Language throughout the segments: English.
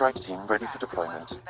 Strike team ready for deployment.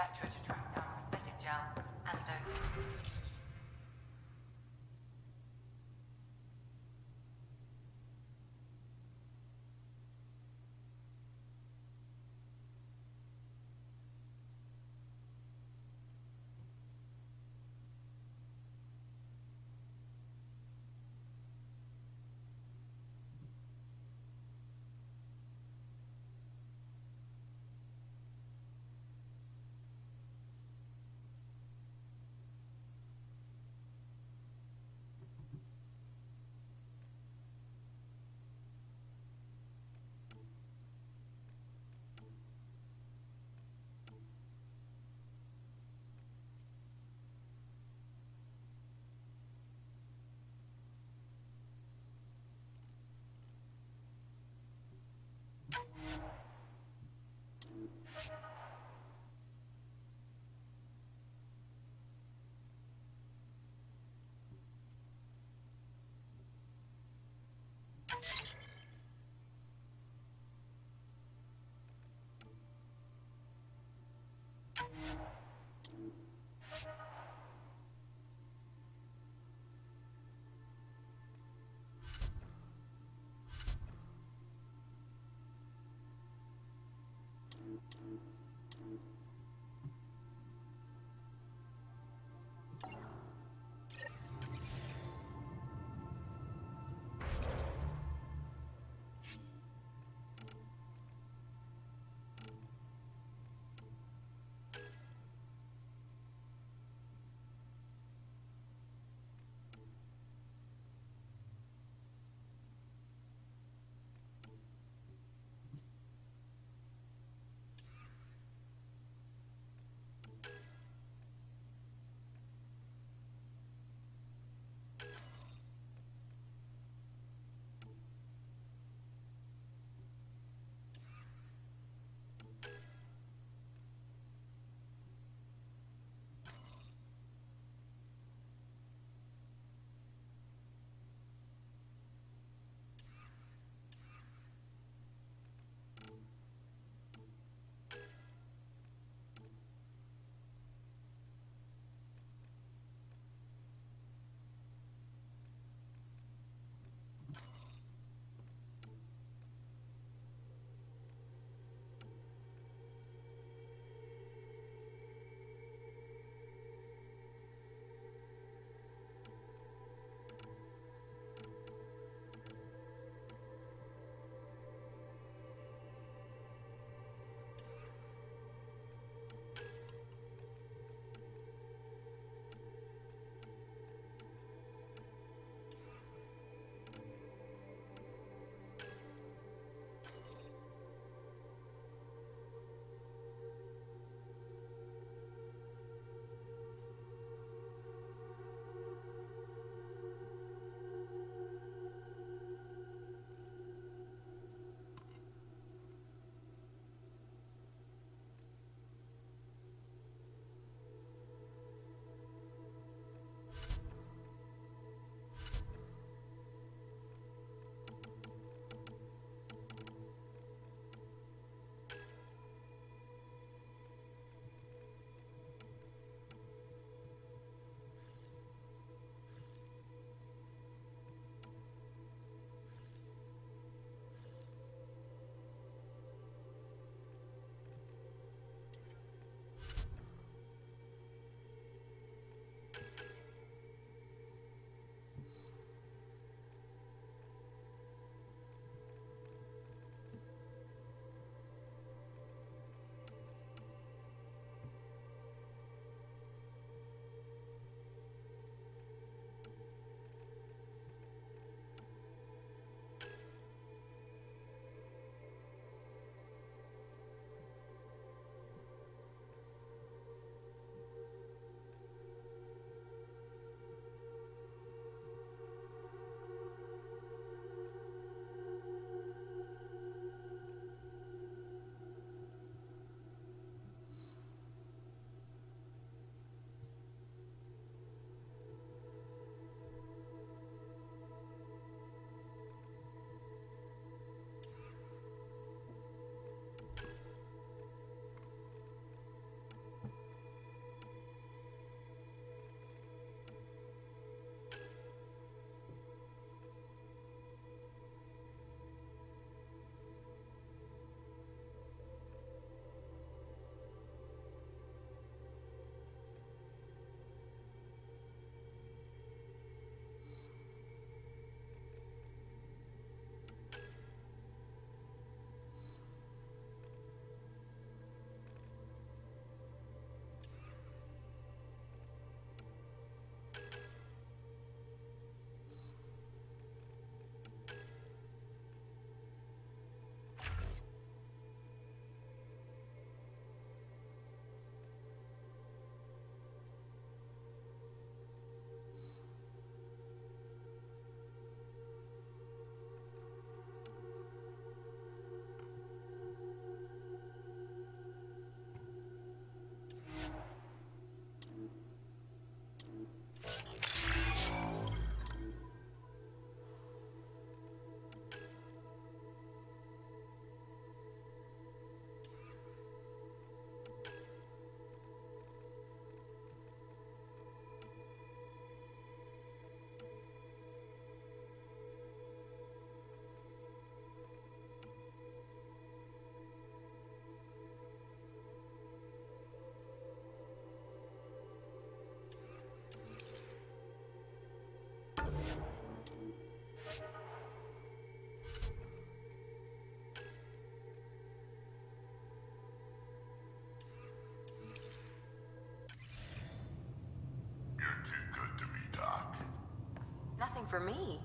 For me?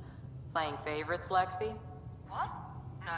Playing favorites, Lexi? What? No.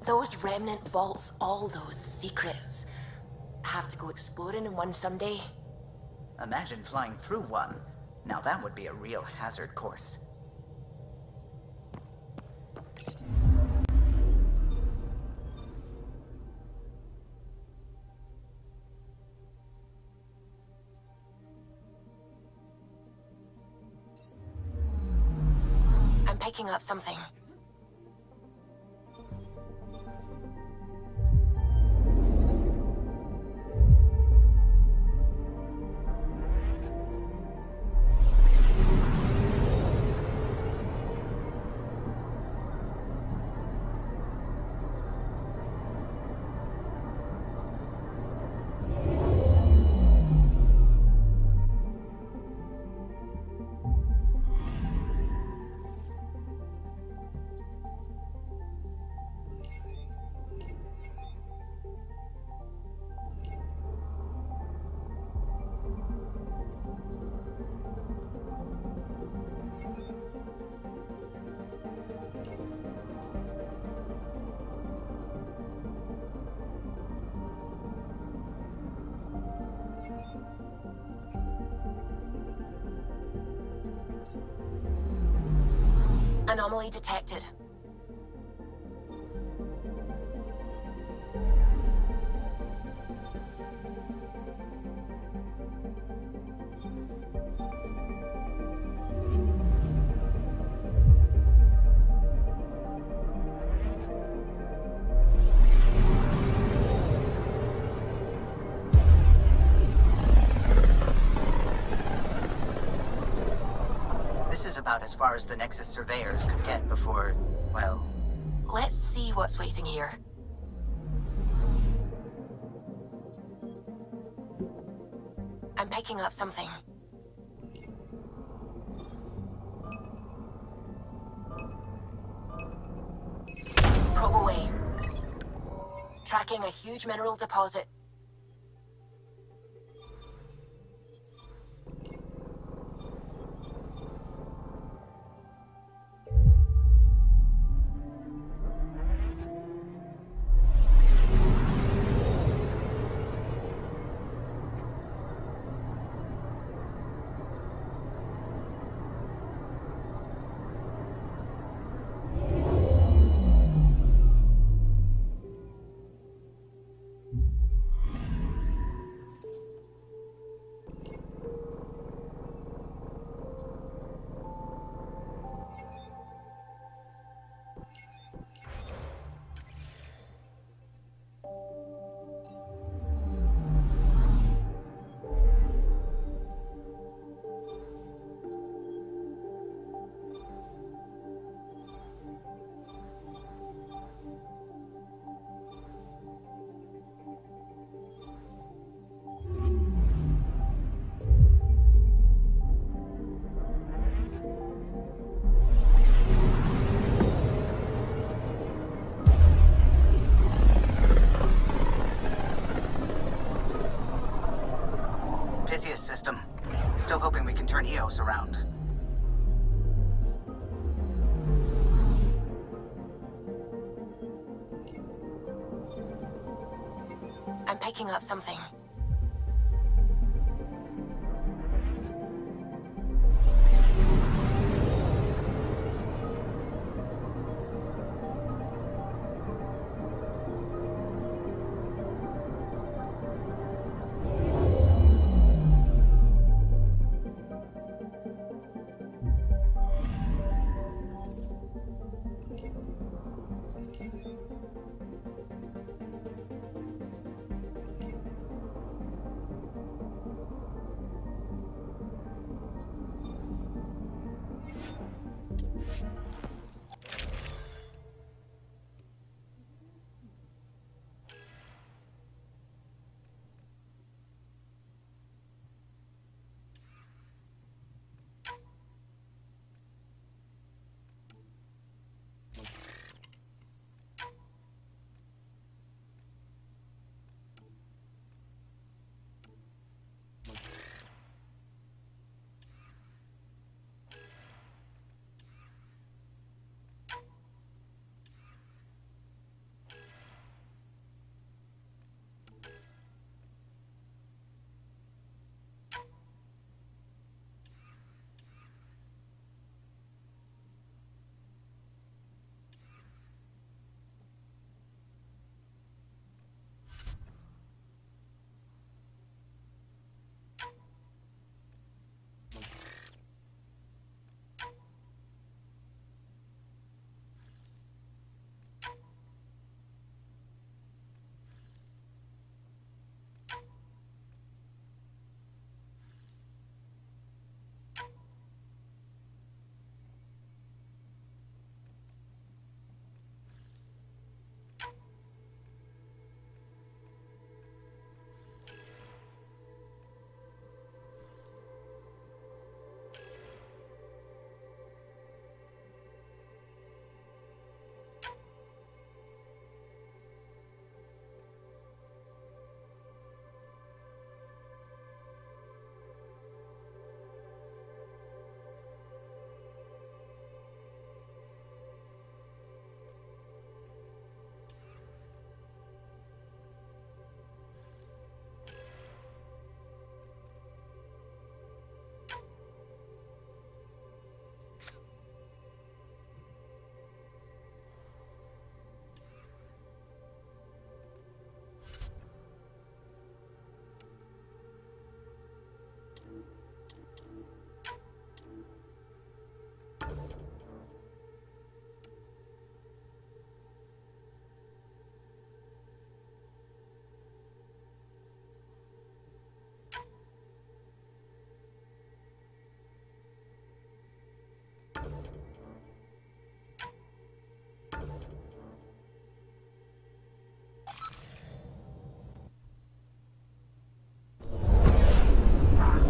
Those remnant vaults, all those secrets. Have to go exploring in one someday. Imagine flying through one. Now that would be a real hazard course. I'm picking up something. Anomaly detected. This is about as far as the Nexus surveyors could get before, well... Let's see what's waiting here. I'm picking up something. Probe away. Tracking a huge mineral deposit. Prometheus system. Still hoping we can turn Eos around. I'm picking up something.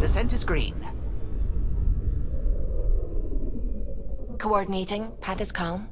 Descent is green. Coordinating. Path is calm.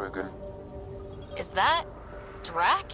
Krogan. Is that Drac?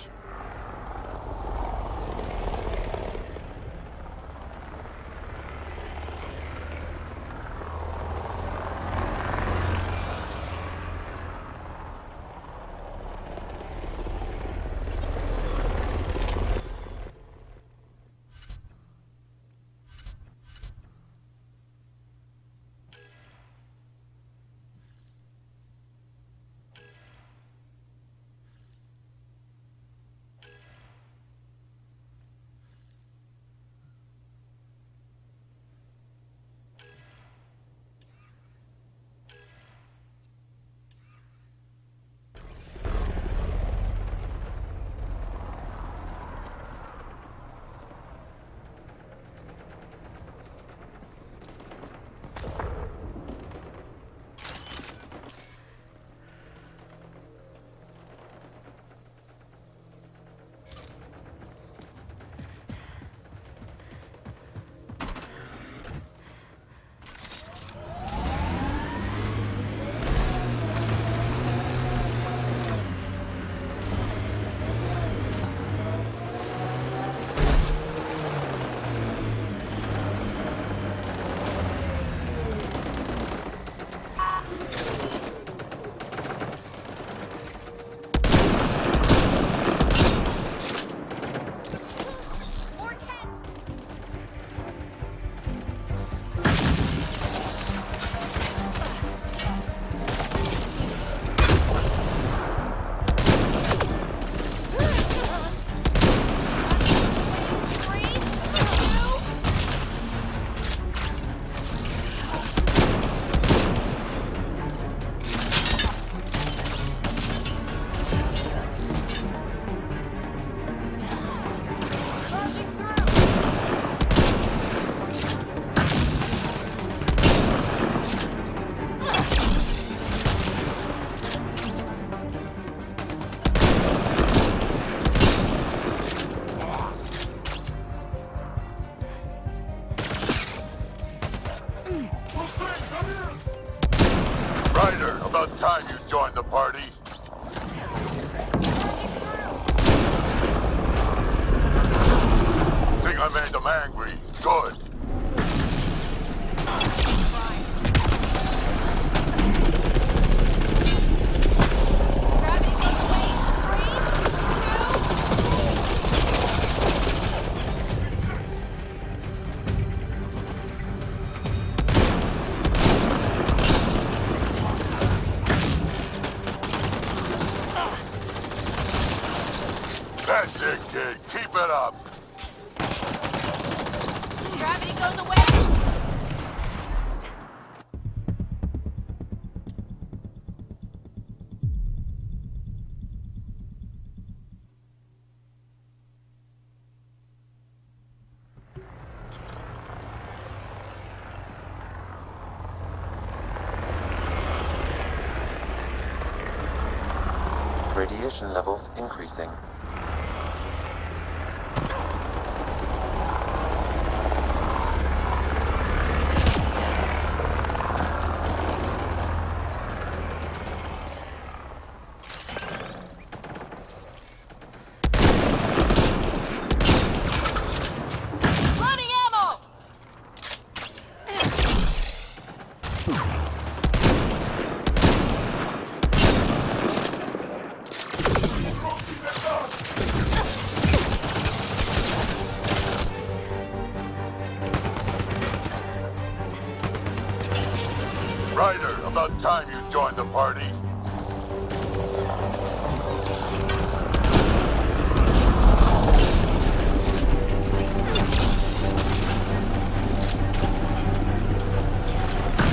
Ryder, about time you joined the party. Think I made them angry. Good. That's it, kid. Keep it up. Gravity goes away. Radiation levels increasing. Running ammo! Ryder, about time you joined the party.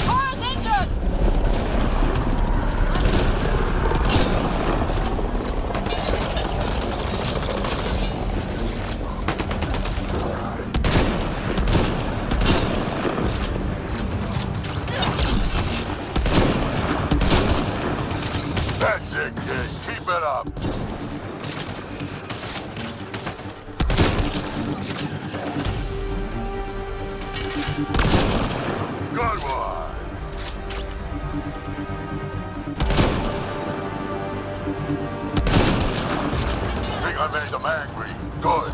Car's injured! That's it, kid. Keep it up. Good one. Think I made them angry. Good.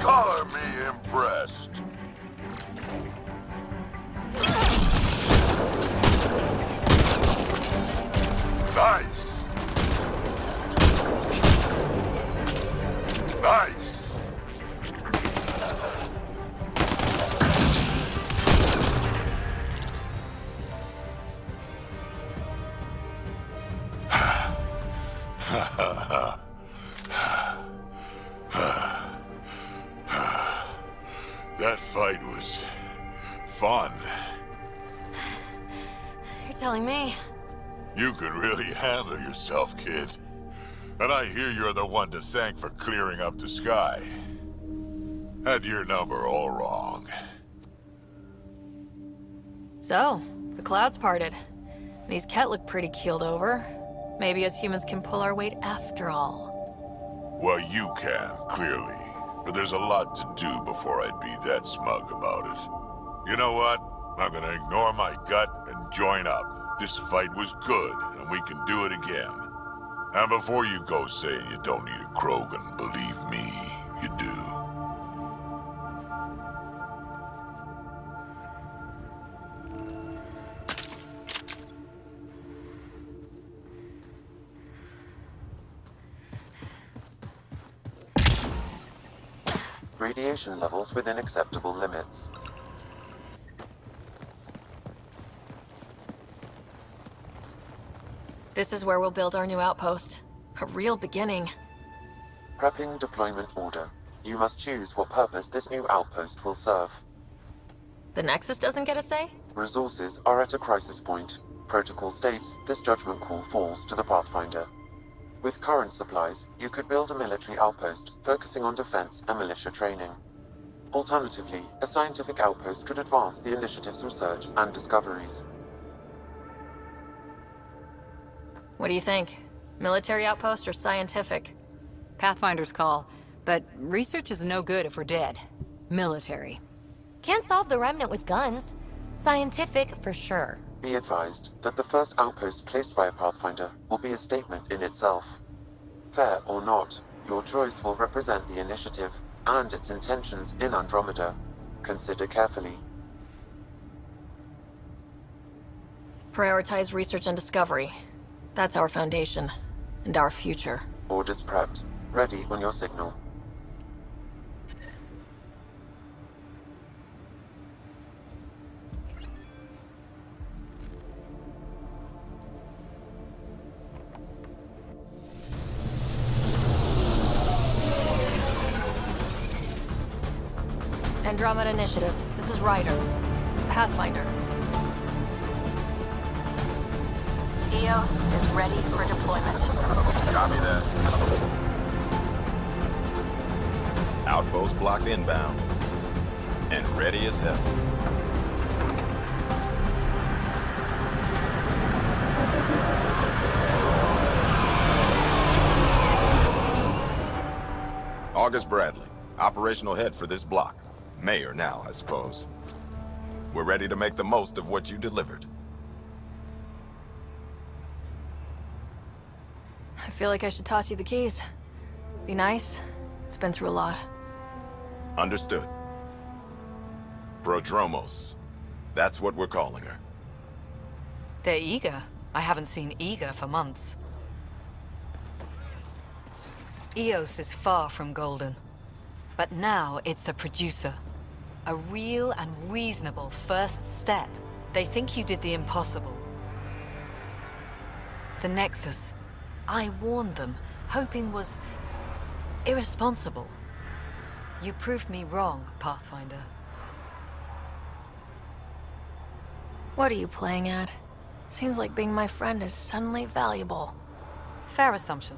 Color me impressed. Nice. Nice. That fight was fun. You're telling me. You could really handle yourself, kid. And I hear you're the one to thank for clearing up the sky. Had your number all wrong. So, the clouds parted. These Ket look pretty keeled over. Maybe us humans can pull our weight after all. Well, you can, clearly. But there's a lot to do before I'd be that smug about it. You know what? I'm gonna ignore my gut and join up. This fight was good, and we can do it again. And before you go saying you don't need a Krogan, believe me, you do. Radiation levels within acceptable limits. This is where we'll build our new outpost. A real beginning. Prepping deployment order. You must choose what purpose this new outpost will serve. The Nexus doesn't get a say? Resources are at a crisis point. Protocol states this judgment call falls to the Pathfinder. With current supplies, you could build a military outpost, focusing on defense and militia training. Alternatively, a scientific outpost could advance the initiative's research and discoveries. What do you think? Military outpost or scientific? Pathfinder's call, but research is no good if we're dead. Military. Can't solve the remnant with guns. Scientific for sure. Be advised that the first outpost placed by a Pathfinder will be a statement in itself. Fair or not, your choice will represent the initiative and its intentions in Andromeda. Consider carefully. Prioritize research and discovery. That's our foundation, and our future. Orders prepped. Ready on your signal. Andromeda Initiative. This is Ryder. Pathfinder. EOS is ready for deployment. Copy that. Outpost blocked inbound. And ready as hell. August Bradley, operational head for this block. Mayor now, I suppose. We're ready to make the most of what you delivered. I feel like I should toss you the keys. Be nice. It's been through a lot. Understood. Prodromos. That's what we're calling her. They're eager. I haven't seen eager for months. EOS is far from golden. But now it's a producer. A real and reasonable first step. They think you did the impossible. The Nexus. I warned them, hoping was irresponsible. You proved me wrong, Pathfinder. What are you playing at? Seems like being my friend is suddenly valuable. Fair assumption.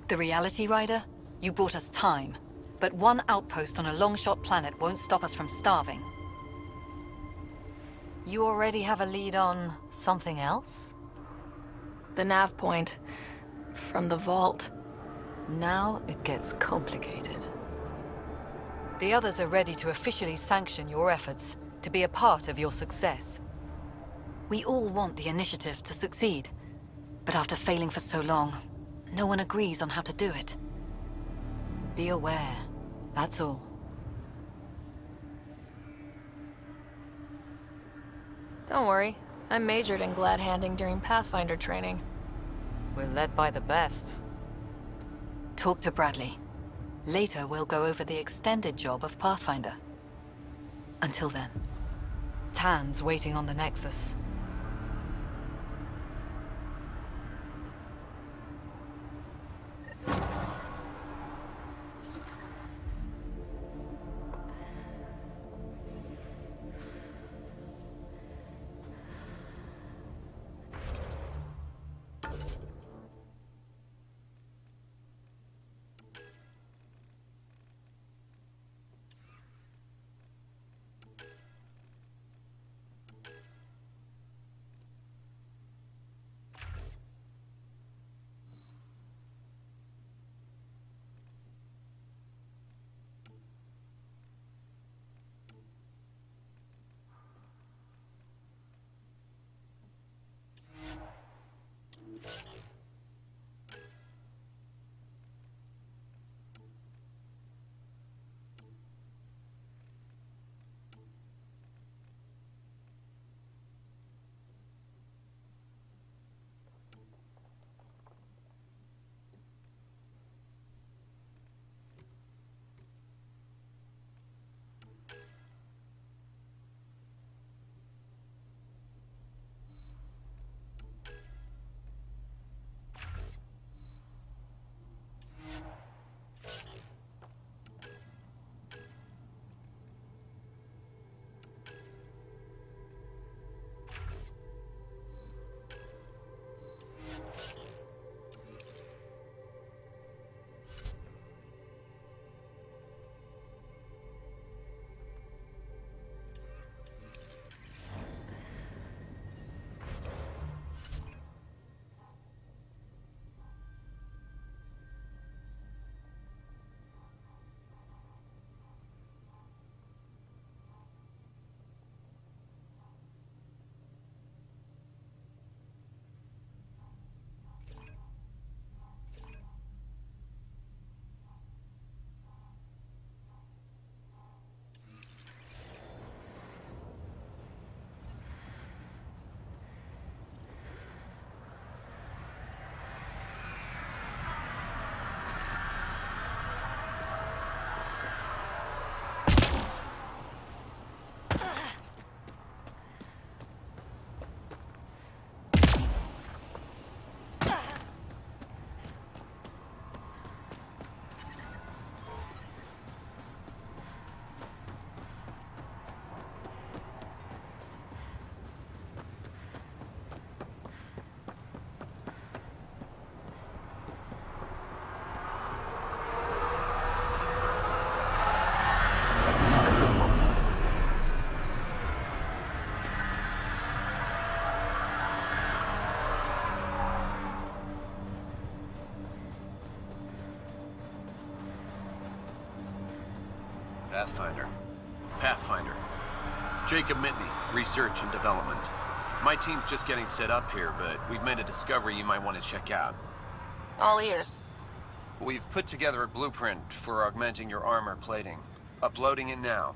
The reality, Ryder? You bought us time. But one outpost on a long-shot planet won't stop us from starving. You already have a lead on something else? The nav point. From the vault. Now it gets complicated. The others are ready to officially sanction your efforts, to be a part of your success. We all want the initiative to succeed, but after failing for so long, no one agrees on how to do it. Be aware, that's all. Don't worry. I majored in glad-handing during Pathfinder training. We're led by the best. Talk to Bradley. Later, we'll go over the extended job of Pathfinder. Until then, Tan's waiting on the Nexus. Pathfinder. Pathfinder. Jacob Mitney, Research and Development. My team's just getting set up here, but we've made a discovery you might want to check out. All ears. We've put together a blueprint for augmenting your armor plating. Uploading it now.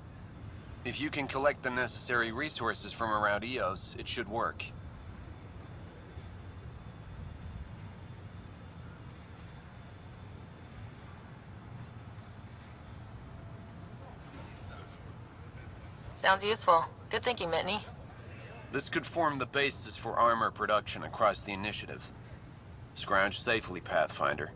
If you can collect the necessary resources from around EOS, it should work. Sounds useful. Good thinking, Mitney. This could form the basis for armor production across the initiative. Scrounge safely, Pathfinder.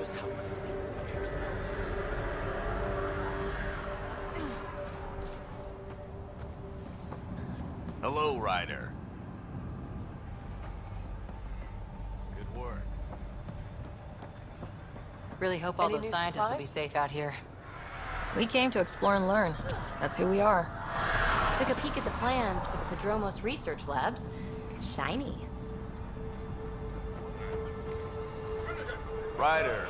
noticed how clean the air smelled? Hello, Ryder. Good work. Really hope all Any those new scientists will be supplies? safe out here. We came to explore and learn. That's who we are. Took a peek at the plans for the Padromos research labs. Shiny. Ryder.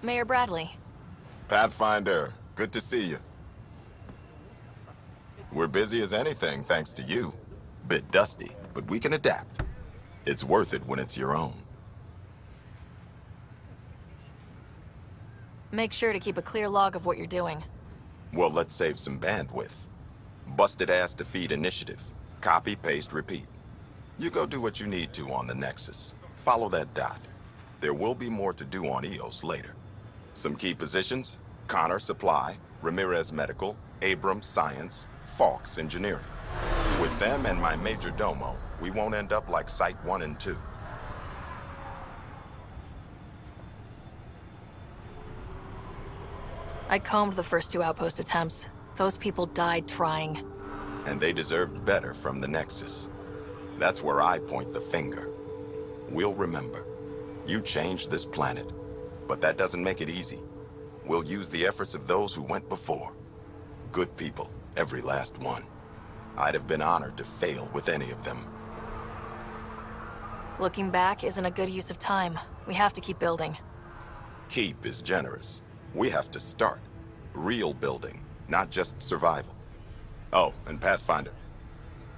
Mayor Bradley. Pathfinder, good to see you. We're busy as anything, thanks to you. Bit dusty, but we can adapt. It's worth it when it's your own. Make sure to keep a clear log of what you're doing. Well, let's save some bandwidth. Busted ass to feed initiative. Copy, paste, repeat. You go do what you need to on the Nexus. Follow that dot. There will be more to do on EOS later. Some key positions: Connor Supply, Ramirez Medical, Abrams Science, Fawkes Engineering. With them and my major domo, we won't end up like Site 1 and 2. I combed the first 2 outpost attempts. Those people died trying. And they deserved better from the Nexus. That's where I point the finger. We'll remember. You changed this planet, but that doesn't make it easy. We'll use the efforts of those who went before. Good people, every last one. I'd have been honored to fail with any of them. Looking back isn't a good use of time. We have to keep building. Keep is generous. We have to start. Real building, not just survival. Oh, and Pathfinder,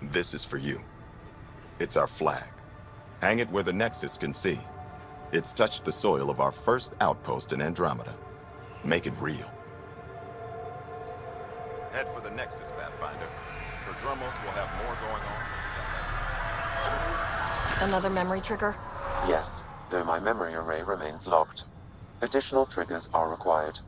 this is for you. It's our flag. Hang it where the Nexus can see. It's touched the soil of our first outpost in Andromeda. Make it real. Head for the Nexus, Pathfinder. Padromos will have more going on. Another memory trigger? Yes, though my memory array remains locked. Additional triggers are required.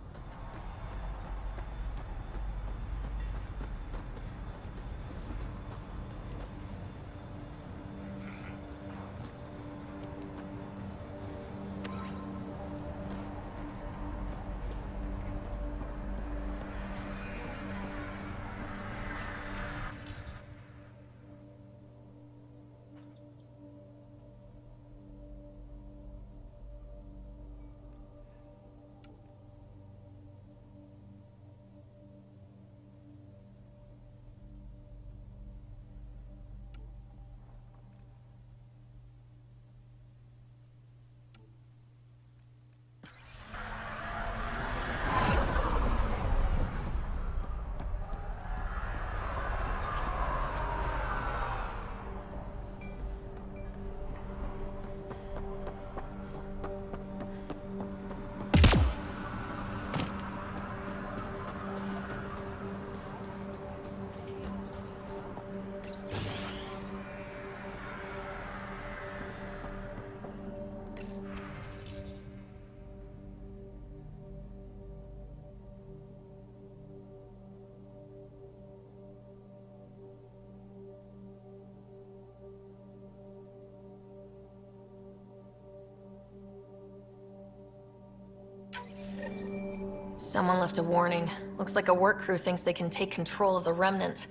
Someone left a warning. Looks like a work crew thinks they can take control of the Remnant.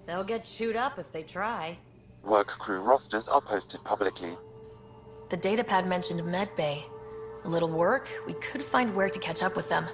They'll get chewed up if they try. Work crew rosters are posted publicly. The datapad mentioned Medbay. A little work, we could find where to catch up with them.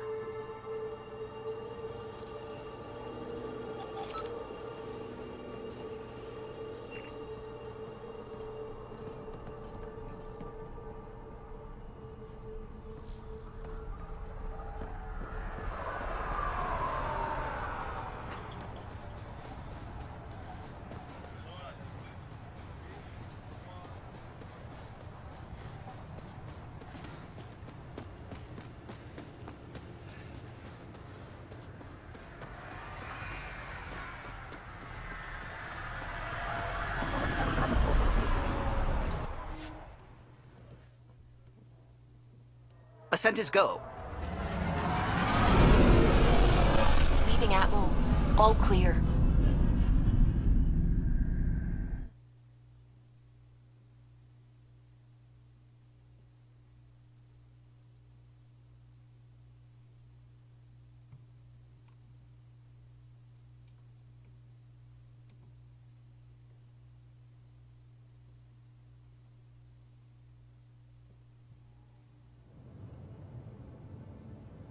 Ascent is go. Leaving Atmo. All clear.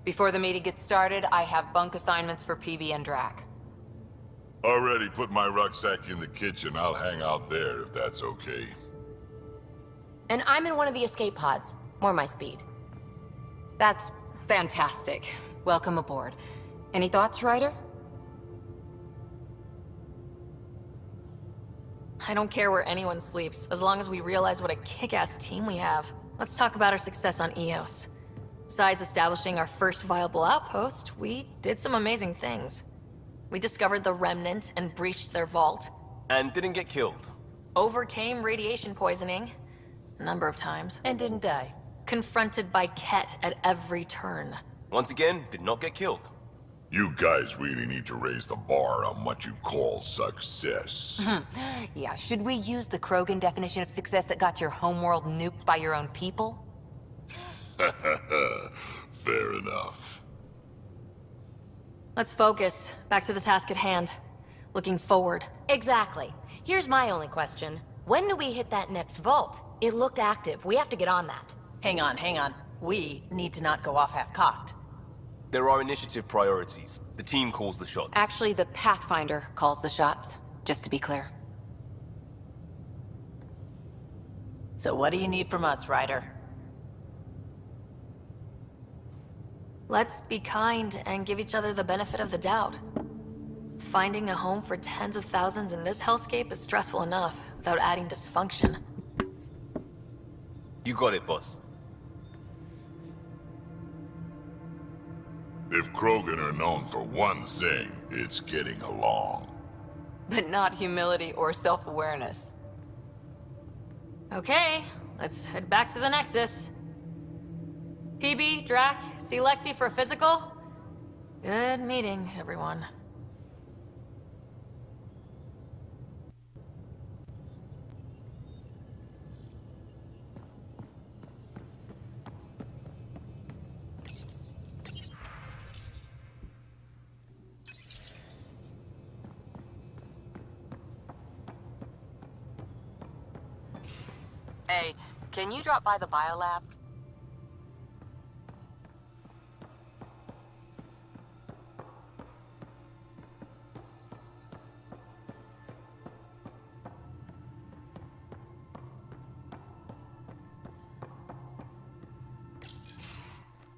Before the meeting gets started, I have bunk assignments for PB and Drac. Already put my rucksack in the kitchen. I'll hang out there if that's okay. And I'm in one of the escape pods. More my speed. That's fantastic. Welcome aboard. Any thoughts, Ryder? I don't care where anyone sleeps, as long as we realize what a kick-ass team we have. Let's talk about our success on Eos. Besides establishing our first viable outpost, we did some amazing things. We discovered the Remnant and breached their vault. And didn't get killed. Overcame radiation poisoning a number of times. And didn't die. Confronted by Ket at every turn. Once again, did not get killed. You guys really need to raise the bar on what you call success. Yeah, should we use the Krogan definition of success that got your homeworld nuked by your own people? Fair enough. Let's focus. Back to the task at hand. Looking forward. Exactly. Here's my only question. When do we hit that next vault? It looked active. We have to get on that. Hang on. We need to not go off half-cocked. There are initiative priorities. The team calls the shots. Actually, the Pathfinder calls the shots, just to be clear. So what do you need from us, Ryder? Let's be kind and give each other the benefit of the doubt. Finding a home for tens of thousands in this hellscape is stressful enough, without adding dysfunction. You got it, boss. If Krogan are known for one thing, it's getting along. But not humility or self-awareness. Okay, let's head back to the Nexus. PB, Drac, see Lexi for a physical? Good meeting, everyone. Hey, can you drop by the biolab?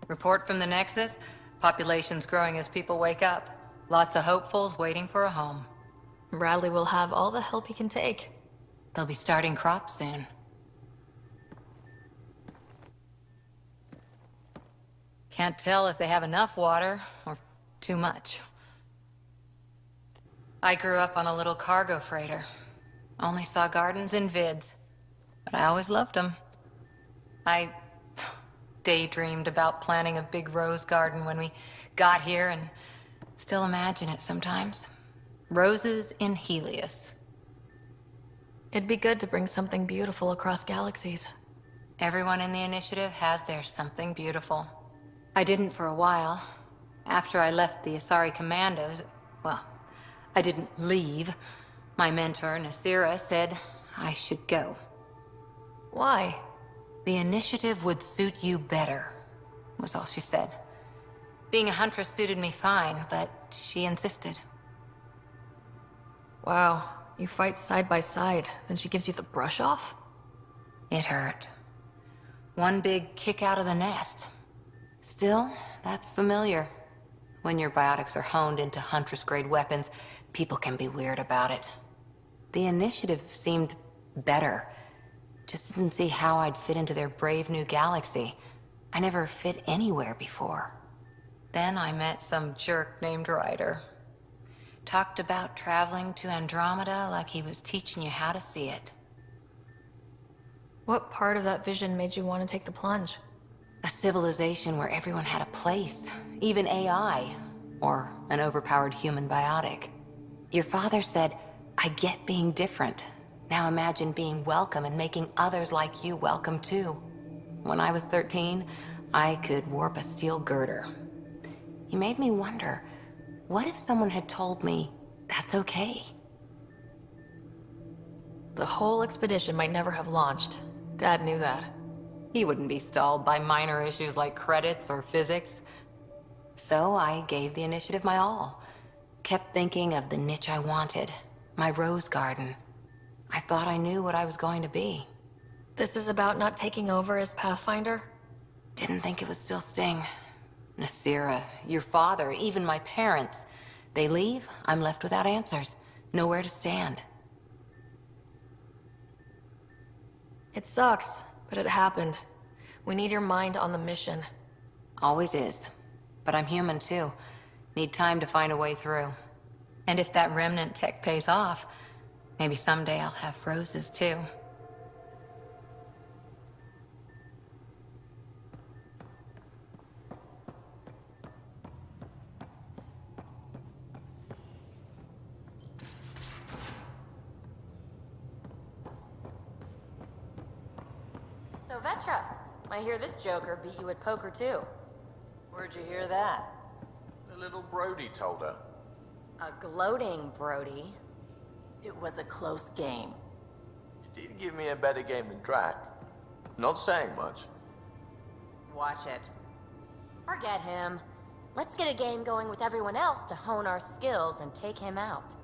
Report from the Nexus. Population's growing as people wake up. Lots of hopefuls waiting for a home. Bradley will have all the help he can take. They'll be starting crops soon. Can't tell if they have enough water or too much. I grew up on a little cargo freighter. Only saw gardens in vids, but I always loved them. I daydreamed about planting a big rose garden when we got here and still imagine it sometimes. Roses in Helios. It'd be good to bring something beautiful across galaxies. Everyone in the initiative has their something beautiful. I didn't for a while. After I left the Asari Commandos, well, I didn't leave. My mentor, Nasira, said I should go. Why? The initiative would suit you better, was all she said. Being a huntress suited me fine, but she insisted. Wow, you fight side by side, then she gives you the brush off? It hurt. One big kick out of the nest. Still, that's familiar. When your biotics are honed into Huntress-grade weapons, people can be weird about it. The initiative seemed better. Just didn't see how I'd fit into their brave new galaxy. I never fit anywhere before. Then I met some jerk named Ryder. Talked about traveling to Andromeda like he was teaching you how to see it. What part of that vision made you want to take the plunge? A civilization where everyone had a place, even AI, or an overpowered human biotic. Your father said, I get being different. Now imagine being welcome and making others like you welcome too. When I was 13, I could warp a steel girder. He made me wonder, what if someone had told me, that's okay? The whole expedition might never have launched. Dad knew that. He wouldn't be stalled by minor issues like credits or physics. So I gave the initiative my all. Kept thinking of the niche I wanted, my rose garden. I thought I knew what I was going to be. This is about not taking over as Pathfinder? Didn't think it would still sting. Nasira, your father, even my parents. They leave, I'm left without answers. Nowhere to stand. It sucks, but it happened. We need your mind on the mission. Always is. But I'm human too. Need time to find a way through. And if that remnant tech pays off, maybe someday I'll have roses too. So, Vetra, I hear this joker beat you at poker too. Where'd you hear that? The little Brody told her. A gloating Brody. It was a close game. You did give me a better game than Drac. Not saying much. Watch it. Forget him. Let's get a game going with everyone else to hone our skills and take him out.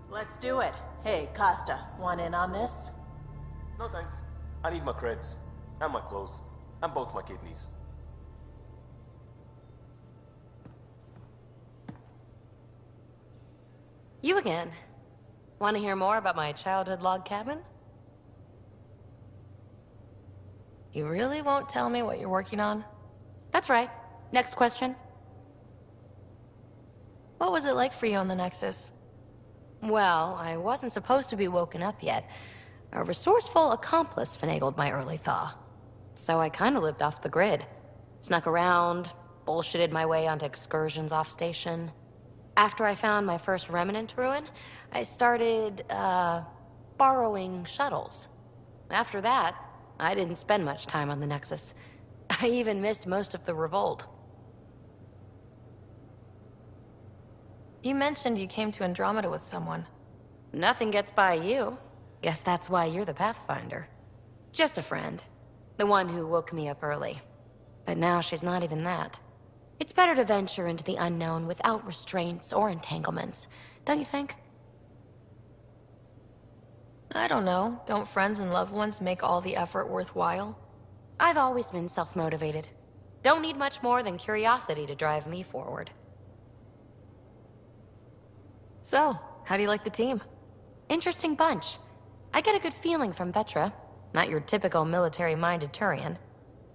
Let's do it. Hey, Costa, want in on this? No thanks. I need my creds. And my clothes. And both my kidneys. You again. Want to hear more about my childhood log cabin? You really won't tell me what you're working on? That's right. Next question. What was it like for you on the Nexus? Well, I wasn't supposed to be woken up yet. A resourceful accomplice finagled my early thaw. So I kinda lived off the grid. Snuck around, bullshitted my way onto excursions off station. After I found my first remnant ruin, I started, borrowing shuttles. After that, I didn't spend much time on the Nexus. I even missed most of the revolt. You mentioned you came to Andromeda with someone. Nothing gets by you. Guess that's why you're the Pathfinder. Just a friend. The one who woke me up early. But now she's not even that. It's better to venture into the unknown without restraints or entanglements, don't you think? I don't know. Don't friends and loved ones make all the effort worthwhile? I've always been self-motivated. Don't need much more than curiosity to drive me forward. So, how do you like the team? Interesting bunch. I get a good feeling from Vetra. Not your typical military-minded Turian.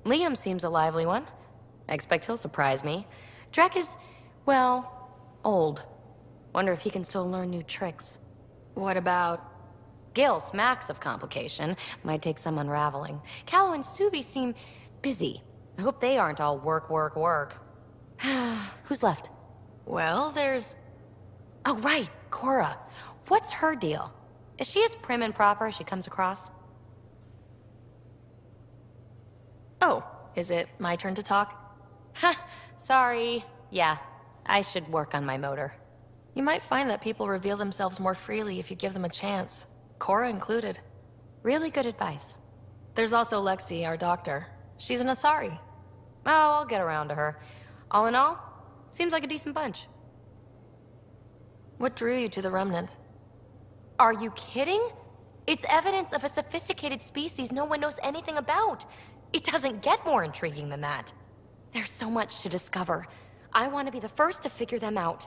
Liam seems a lively one. I expect he'll surprise me. Drac is, well, old. Wonder if he can still learn new tricks. What about... Gil smacks of complication. Might take some unraveling. Callow and Suvi seem busy. I hope they aren't all work, work, work. Who's left? Well, there's... Oh, right, Cora. What's her deal? Is she as prim and proper as she comes across? Oh, is it my turn to talk? Ha! Sorry. Yeah, I should work on my motor. You might find that people reveal themselves more freely if you give them a chance. Cora included. Really good advice. There's also Lexi, our doctor. She's an Asari. Oh, I'll get around to her. All in all, seems like a decent bunch. What drew you to the Remnant? Are you kidding? It's evidence of a sophisticated species no one knows anything about. It doesn't get more intriguing than that. There's so much to discover. I want to be the first to figure them out.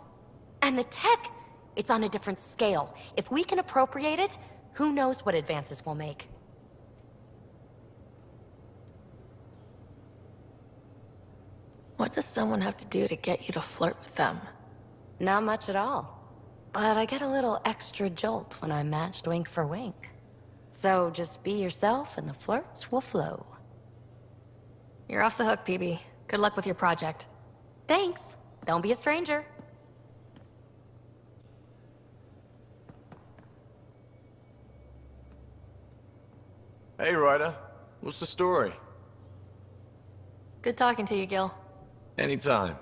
And the tech, it's on a different scale. If we can appropriate it, who knows what advances we'll make. What does someone have to do to get you to flirt with them? Not much at all. But I get a little extra jolt when I'm matched wink for wink. So just be yourself and the flirts will flow. You're off the hook, PB. Good luck with your project. Thanks. Don't be a stranger. Hey, Ryder. What's the story? Good talking to you, Gil. Anytime.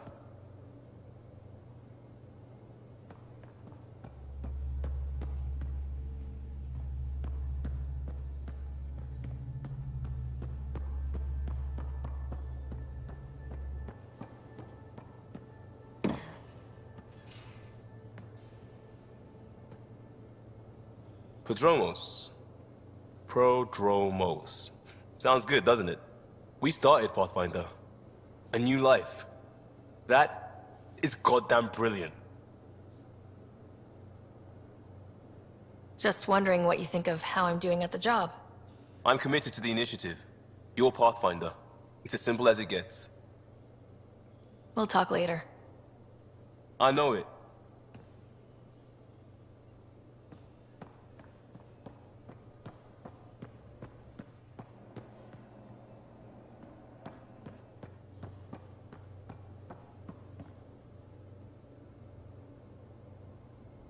Prodromos. Prodromos. Sounds good, doesn't it? We started Pathfinder. A new life. That is goddamn brilliant. Just wondering what you think of how I'm doing at the job. I'm committed to the initiative. You're Pathfinder. It's as simple as it gets. We'll talk later. I know it.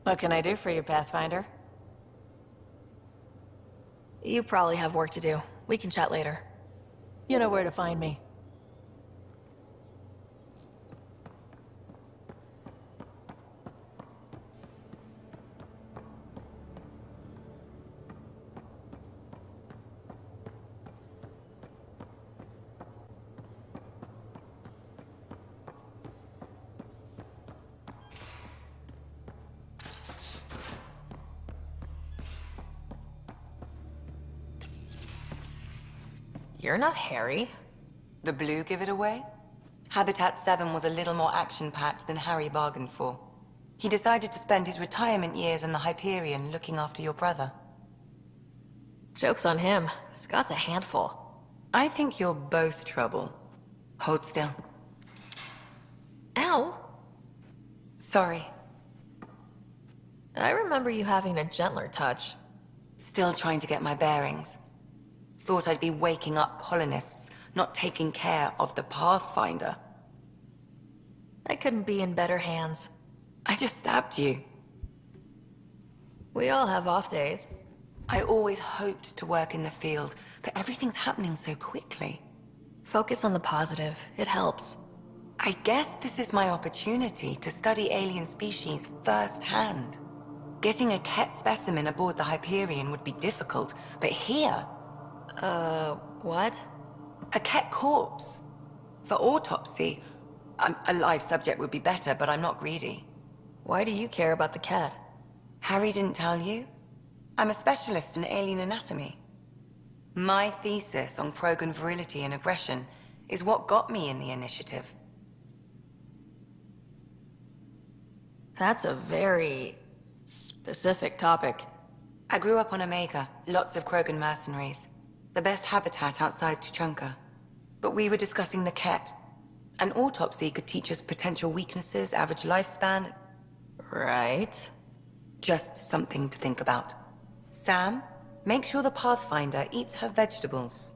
What can I do for you, Pathfinder? You probably have work to do. We can chat later. You know where to find me. You're not Harry. The blue give it away? Habitat 7 was a little more action-packed than Harry bargained for. He decided to spend his retirement years in the Hyperion looking after your brother. Joke's on him. Scott's a handful. I think you're both trouble. Hold still. Ow! Sorry. I remember you having a gentler touch. Still trying to get my bearings. Thought I'd be waking up colonists, not taking care of the Pathfinder. I couldn't be in better hands. I just stabbed you. We all have off days. I always hoped to work in the field, but everything's happening so quickly. Focus on the positive. It helps. I guess this is my opportunity to study alien species firsthand. Getting a Ket specimen aboard the Hyperion would be difficult, but here... what? A Ket corpse. For autopsy, a live subject would be better, but I'm not greedy. Why do you care about the cat? Harry didn't tell you? I'm a specialist in alien anatomy. My thesis on Krogan virility and aggression is what got me in the initiative. That's a very... specific topic. I grew up on Omega, lots of Krogan mercenaries. The best habitat outside Tuchanka. But we were discussing the Ket. An autopsy could teach us potential weaknesses, average lifespan. Right. Just something to think about. Sam, make sure the Pathfinder eats her vegetables.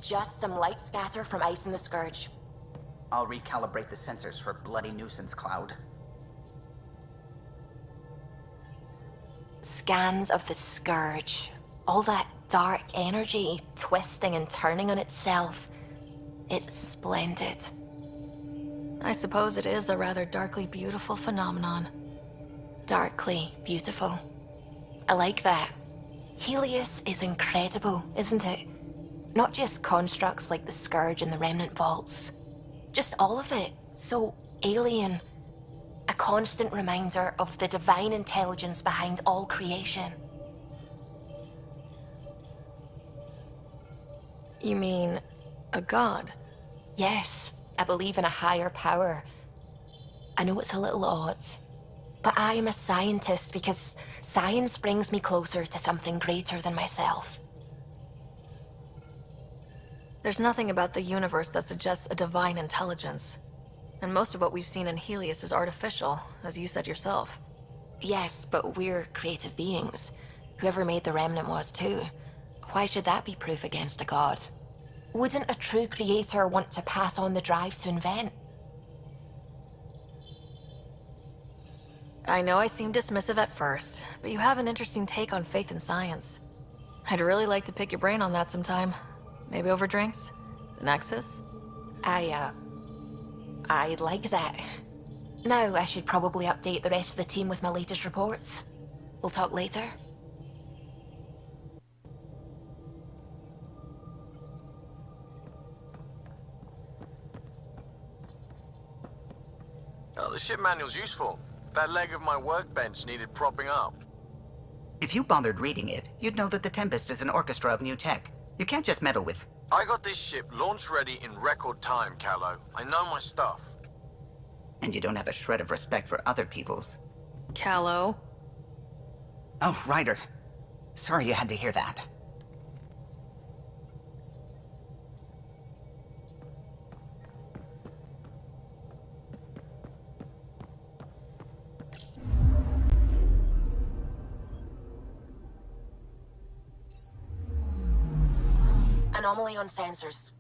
just some light scatter from ice in the Scourge. I'll recalibrate the sensors for bloody nuisance cloud. Scans of the Scourge. All that dark energy twisting and turning on itself. It's splendid. I suppose it is a rather darkly beautiful phenomenon. Darkly beautiful. I like that. Helios is incredible, isn't it? Not just constructs like the Scourge and the Remnant Vaults. Just all of it. So alien. A constant reminder of the divine intelligence behind all creation. You mean a god? Yes, I believe in a higher power. I know it's a little odd, but I am a scientist because science brings me closer to something greater than myself. There's nothing about the universe that suggests a divine intelligence. And most of what we've seen in Helios is artificial, as you said yourself. Yes, but we're creative beings. Whoever made the Remnant was too. Why should that be proof against a god? Wouldn't a true creator want to pass on the drive to invent? I know I seem dismissive at first, but you have an interesting take on faith and science. I'd really like to pick your brain on that sometime. Maybe over drinks? The Nexus? I'd like that. Now I should probably update the rest of the team with my latest reports. We'll talk later. Oh, the ship manual's useful. That leg of my workbench needed propping up. If you bothered reading it, you'd know that the Tempest is an orchestra of new tech. You can't just meddle with... I got this ship launch ready in record time, Callow. I know my stuff. And you don't have a shred of respect for other people's. Callow. Oh, Ryder. Sorry you had to hear that. Anomaly on sensors.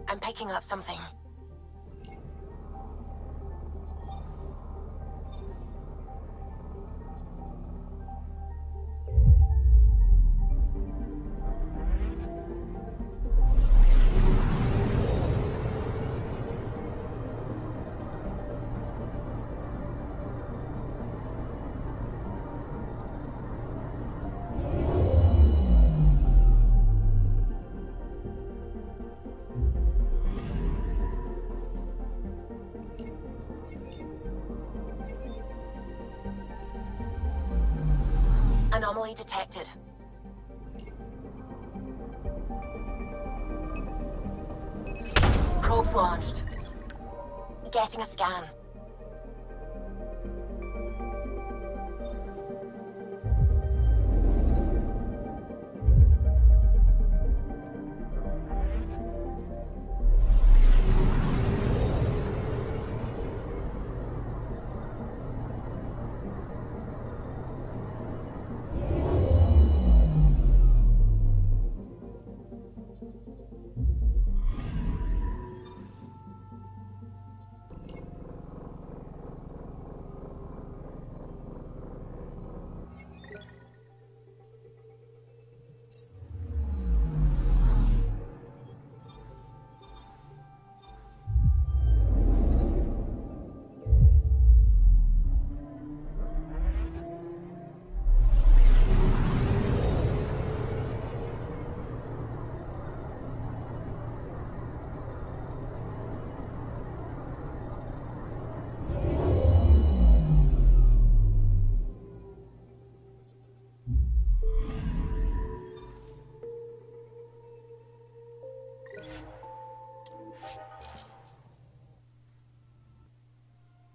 I'm picking up something. Anomaly detected. Probes launched. Getting a scan.